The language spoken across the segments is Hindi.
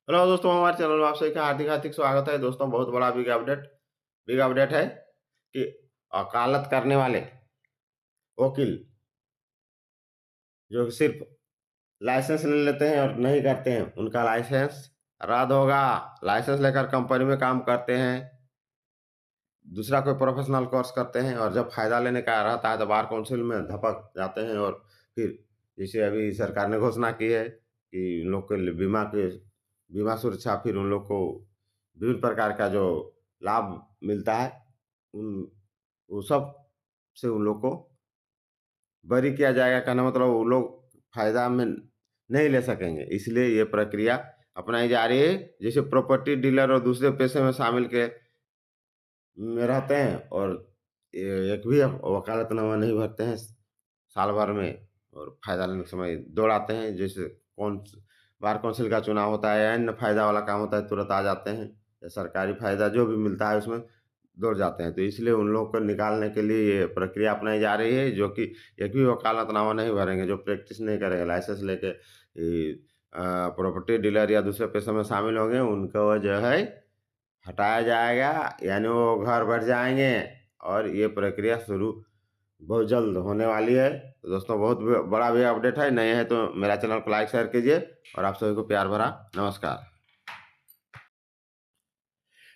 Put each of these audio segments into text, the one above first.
हेलो दोस्तों, हमारे चैनल में आप सभी का हार्दिक हार्दिक स्वागत है। दोस्तों, बहुत बड़ा बिग अपडेट है कि वकालत करने वाले वकील जो सिर्फ लाइसेंस ले लेते हैं और नहीं करते हैं, उनका लाइसेंस रद्द होगा। लाइसेंस लेकर कंपनी में काम करते हैं, दूसरा कोई प्रोफेशनल कोर्स करते हैं और जब फ़ायदा लेने का रहता है तो बार काउंसिल में धपक जाते हैं और फिर जैसे अभी सरकार ने घोषणा की है कि उन लोग के लिए बीमा सुरक्षा, फिर उन लोग को विभिन्न प्रकार का जो लाभ मिलता है, उन वो सब से उन लोग को बरी किया जाएगा। कहने का मतलब वो लोग फ़ायदा में नहीं ले सकेंगे, इसलिए ये प्रक्रिया अपनाई जा रही है। जैसे प्रॉपर्टी डीलर और दूसरे पेशे में शामिल के में रहते हैं और एक भी वकालतनामा नहीं भरते हैं साल भर में, और फ़ायदा लेने के समय दौड़ आते हैं। जैसे बार कौंसिल का चुनाव होता है या अन्य फ़ायदा वाला काम होता है, तुरंत आ जाते हैं, या सरकारी फ़ायदा जो भी मिलता है उसमें दौड़ जाते हैं। तो इसलिए उन लोगों को निकालने के लिए ये प्रक्रिया अपनाई जा रही है, जो कि एक भी वकालतनामा नहीं भरेंगे, जो प्रैक्टिस नहीं करेंगे, लाइसेंस लेके प्रॉपर्टी डीलर या दूसरे पेशे में शामिल होंगे, उनको जो है हटाया जाएगा, यानी वो घर बैठ जाएँगे और ये प्रक्रिया शुरू बहुत जल्द होने वाली है। तो दोस्तों, बहुत बड़ा भी अपडेट है। नए हैं तो मेरा चैनल को लाइक शेयर कीजिए और आप सभी को प्यार भरा नमस्कार।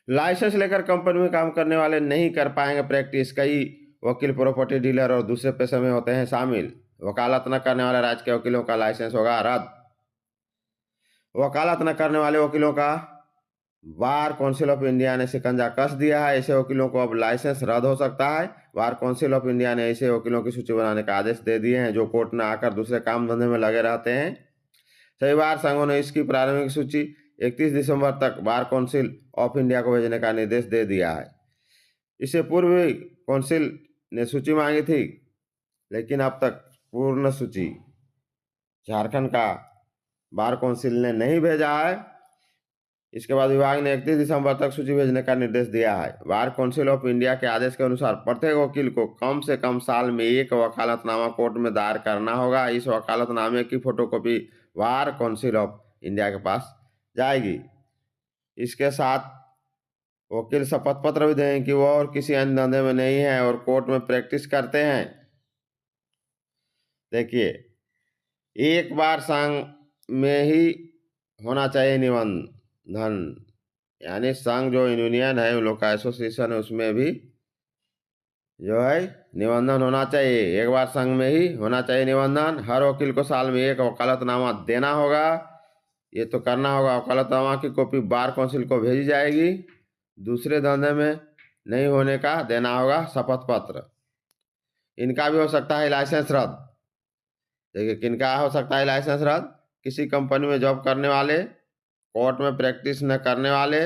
लाइसेंस लेकर कंपनी में काम करने वाले नहीं कर पाएंगे प्रैक्टिस। कई वकील प्रॉपर्टी डीलर और दूसरे पेशे में होते हैं शामिल। वकालत न करने वाले राज्य के वकीलों का लाइसेंस होगा रद्द। वकालत न करने वाले वकीलों का बार काउंसिल ऑफ इंडिया ने शिकंजा कस दिया है। ऐसे वकीलों को अब लाइसेंस रद्द हो सकता है। बार काउंसिल ऑफ इंडिया ने ऐसे वकीलों की सूची बनाने का आदेश दे दिए हैं जो कोर्ट में आकर दूसरे काम धंधे में लगे रहते हैं। कई बार संघों ने इसकी प्रारंभिक सूची 31 दिसंबर तक बार काउंसिल ऑफ इंडिया को भेजने का निर्देश दे दिया है। इससे पूर्व भी काउंसिल ने सूची मांगी थी, लेकिन अब तक पूर्ण सूची झारखंड का बार काउंसिल ने नहीं भेजा है। इसके बाद विभाग ने 31 दिसंबर तक सूची भेजने का निर्देश दिया है। बार काउंसिल ऑफ इंडिया के आदेश के अनुसार प्रत्येक वकील को कम से कम साल में एक वकालतनामा कोर्ट में दायर करना होगा। इस वकालतनामे की photocopy bar council of India के पास जाएगी। इसके साथ वकील शपथ पत्र भी देंगे कि वो और किसी अन्य धंधे में नहीं है और कोर्ट में प्रैक्टिस करते हैं। देखिए, एक बार संघ में ही होना चाहिए निबंधन, यानी संघ जो यूनियन है, उन लोग का एसोसिएशन है, उसमें भी जो है निबंधन होना चाहिए। एक बार संघ में ही होना चाहिए निबंधन। हर वकील को साल में एक वकालतनामा देना होगा। ये तो करना होगा। वकालतनामा की कॉपी बार काउंसिल को भेजी जाएगी। दूसरे धंधे में नहीं होने का देना होगा शपथ पत्र। इनका भी हो सकता है लाइसेंस रद्द। देखिए, किनका हो सकता है लाइसेंस रद्द? किसी कंपनी में जॉब करने वाले, कोर्ट में प्रैक्टिस न करने वाले,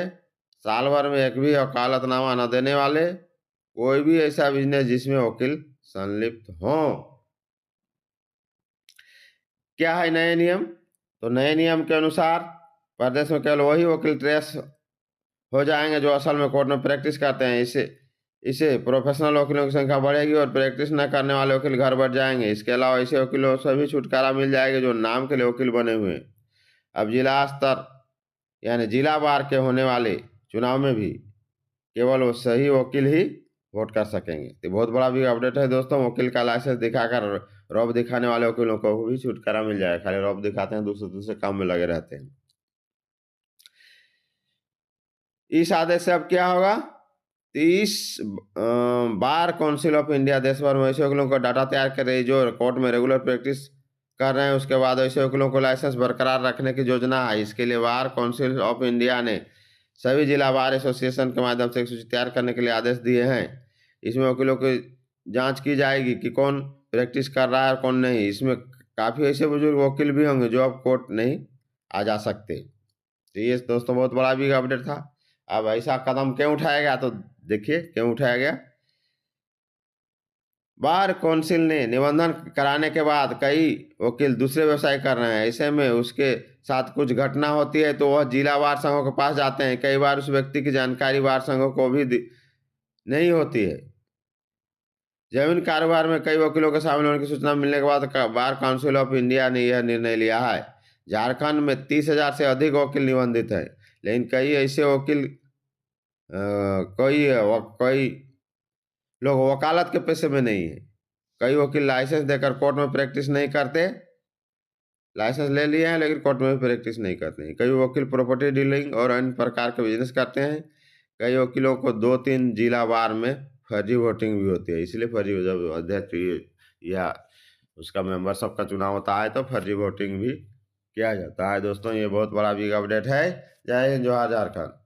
साल भर में एक भी वकालतनामा न देने वाले, कोई भी ऐसा बिजनेस जिसमें वकील संलिप्त हों। क्या है नए नियम? तो नए नियम के अनुसार प्रदेश में केवल वही वकील ट्रेस हो जाएंगे जो असल में कोर्ट में प्रैक्टिस करते हैं। इससे इससे प्रोफेशनल वकीलों की संख्या बढ़ेगी और प्रैक्टिस न करने वाले वकील घर बैठ जाएंगे। इसके अलावा ऐसे वकीलों से भी छुटकारा मिल जाएगा जो नाम के लिए वकील बने हुए हैं। अब जिला स्तर यानी जिला बार के होने वाले चुनाव में भी केवल वो सही वकील ही वोट कर सकेंगे। तो बहुत बड़ा भी अपडेट है दोस्तों। वकील का लाइसेंस दिखाकर रौब दिखाने वाले वकीलों को भी छुटकारा मिल जाएगा। खाली रौब दिखाते हैं, दूसरे दूसरे काम में लगे रहते हैं। इस आदेश से अब क्या होगा? 30 बार काउंसिल ऑफ इंडिया देश भर में ऐसे वकीलों का डाटा तैयार कर रही है जो कोर्ट में रेगुलर प्रैक्टिस कर रहे हैं। उसके बाद ऐसे वकीलों को लाइसेंस बरकरार रखने की योजना है। इसके लिए बार काउंसिल ऑफ इंडिया ने सभी जिला बार एसोसिएशन के माध्यम से एक सूची तैयार करने के लिए आदेश दिए हैं। इसमें वकीलों की जांच की जाएगी कि कौन प्रैक्टिस कर रहा है और कौन नहीं। इसमें काफ़ी ऐसे बुजुर्ग वकील भी होंगे जो अब कोर्ट नहीं आ जा सकते। तो ये दोस्तों बहुत बड़ा भी अपडेट था। अब ऐसा कदम क्यों उठाया गया, तो देखिए क्यों उठाया गया। बार काउंसिल ने निबंधन कराने के बाद कई वकील दूसरे व्यवसाय कर रहे हैं। ऐसे में उसके साथ कुछ घटना होती है तो वह जिला वार संघों के पास जाते हैं। कई बार उस व्यक्ति की जानकारी वार संघों को भी नहीं होती है। जमीन कारोबार में कई वकीलों के शामिल होने की सूचना मिलने के बाद बार काउंसिल ऑफ इंडिया ने यह निर्णय लिया है। झारखंड में 30,000 से अधिक वकील निबंधित हैं, लेकिन कई ऐसे वकील कई लोग वकालत के पेशे में नहीं है। कई वकील लाइसेंस देकर कोर्ट में प्रैक्टिस नहीं करते, लाइसेंस ले लिए हैं लेकिन कोर्ट में प्रैक्टिस नहीं करते हैं। कई वकील प्रॉपर्टी डीलिंग और अन्य प्रकार के बिजनेस करते हैं। कई वकीलों को 2-3 जिला वार में फर्जी वोटिंग भी होती है, इसलिए फर्जी जब अध्यक्ष या उसका मेंबर सबका चुनाव होता है तो फर्जी वोटिंग भी किया जाता है। दोस्तों, ये बहुत बड़ा बिग अपडेट है। जय हिंद, जोहार झारखंड।